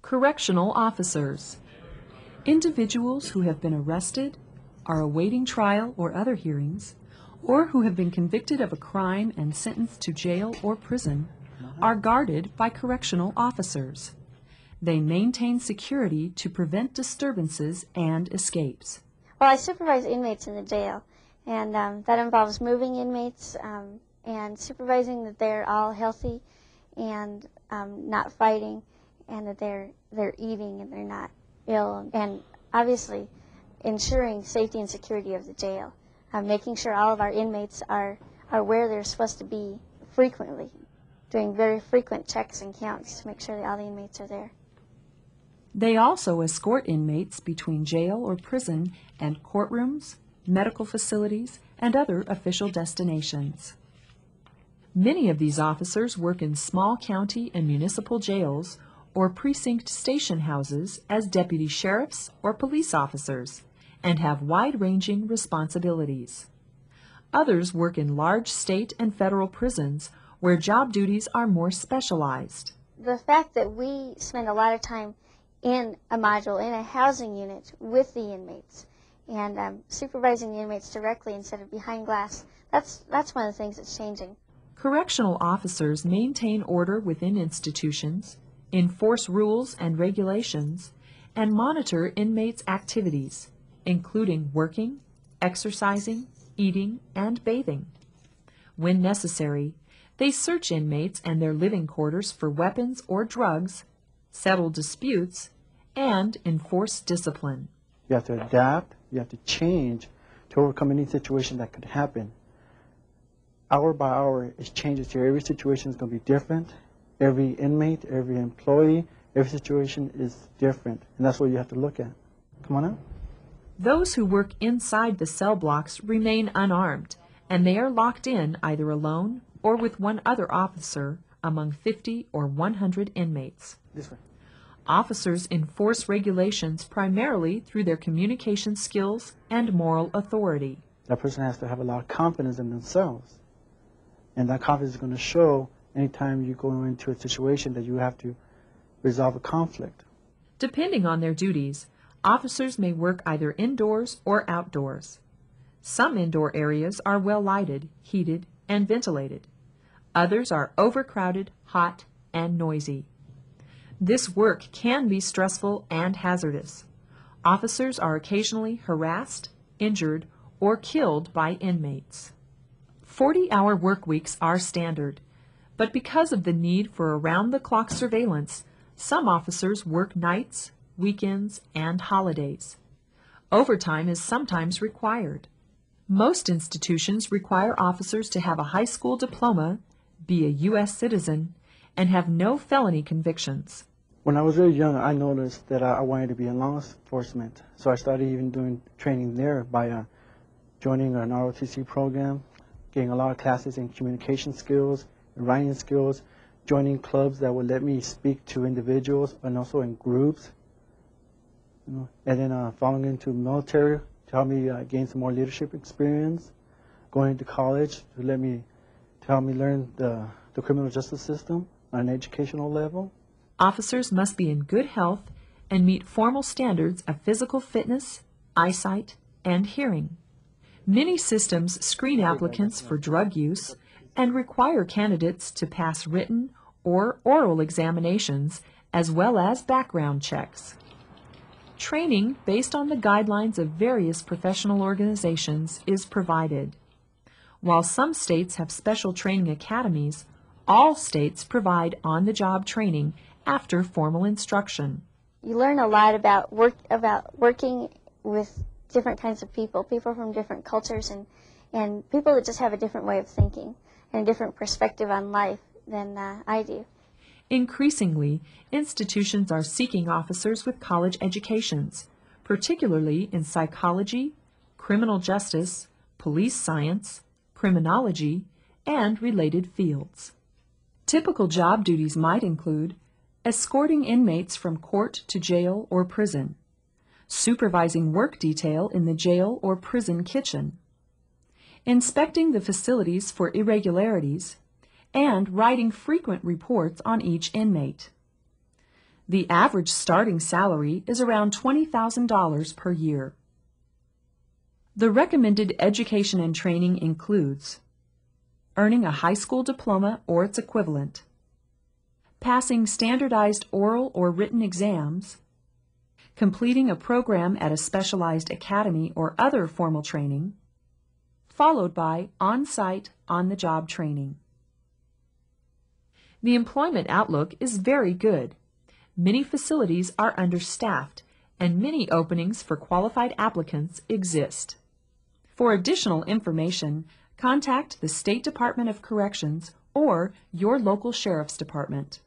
Correctional Officers. Individuals who have been arrested, are awaiting trial or other hearings, or who have been convicted of a crime and sentenced to jail or prison are guarded by correctional officers. They maintain security to prevent disturbances and escapes. Well, I supervise inmates in the jail, and that involves moving inmates and supervising that they're all healthy and not fighting, and that they're eating and they're not ill, and obviously ensuring safety and security of the jail, making sure all of our inmates are where they're supposed to be frequently, doing very frequent checks and counts to make sure that all the inmates are there. They also escort inmates between jail or prison and courtrooms, medical facilities, and other official destinations. Many of these officers work in small county and municipal jails or precinct station houses as deputy sheriffs or police officers and have wide-ranging responsibilities. Others work in large state and federal prisons where job duties are more specialized. The fact that we spend a lot of time in a module, in a housing unit with the inmates, and supervising the inmates directly instead of behind glass, that's one of the things that's changing. Correctional officers maintain order within institutions, enforce rules and regulations, and monitor inmates' activities, including working, exercising, eating, and bathing. When necessary, they search inmates and their living quarters for weapons or drugs, settle disputes, and enforce discipline. You have to adapt, you have to change to overcome any situation that could happen. Hour by hour, it changes here. Every situation is going to be different. Every inmate, every employee, every situation is different. And that's what you have to look at. Come on out. Those who work inside the cell blocks remain unarmed, and they are locked in either alone or with one other officer among 50 or 100 inmates. This way. Officers enforce regulations primarily through their communication skills and moral authority. That person has to have a lot of confidence in themselves. And that confidence is going to show anytime you go into a situation that you have to resolve a conflict. Depending on their duties, officers may work either indoors or outdoors. Some indoor areas are well lighted, heated, and ventilated. Others are overcrowded, hot, and noisy. This work can be stressful and hazardous. Officers are occasionally harassed, injured, or killed by inmates. 40-hour work weeks are standard, but because of the need for around-the-clock surveillance, some officers work nights, weekends, and holidays. Overtime is sometimes required. Most institutions require officers to have a high school diploma, be a U.S. citizen, and have no felony convictions. When I was really young, I noticed that I wanted to be in law enforcement. So I started even doing training there by joining an ROTC program, getting a lot of classes in communication skills, writing skills, joining clubs that would let me speak to individuals and also in groups. And then falling into military to help me gain some more leadership experience, going to college to help me learn the criminal justice system on an educational level. Officers must be in good health and meet formal standards of physical fitness, eyesight, and hearing. Many systems screen applicants for drug use and require candidates to pass written or oral examinations as well as background checks. Training based on the guidelines of various professional organizations is provided. While some states have special training academies, all states provide on-the-job training after formal instruction. You learn a lot about working with different kinds of people from different cultures, and people that just have a different way of thinking and a different perspective on life than I do. Increasingly, institutions are seeking officers with college educations, particularly in psychology, criminal justice, police science, criminology, and related fields. Typical job duties might include escorting inmates from court to jail or prison, supervising work detail in the jail or prison kitchen, inspecting the facilities for irregularities, and writing frequent reports on each inmate. The average starting salary is around $20,000 per year. The recommended education and training includes earning a high school diploma or its equivalent, passing standardized oral or written exams, completing a program at a specialized academy or other formal training, followed by on-site, on-the-job training. The employment outlook is very good. Many facilities are understaffed, and many openings for qualified applicants exist. For additional information, contact the State Department of Corrections or your local sheriff's department.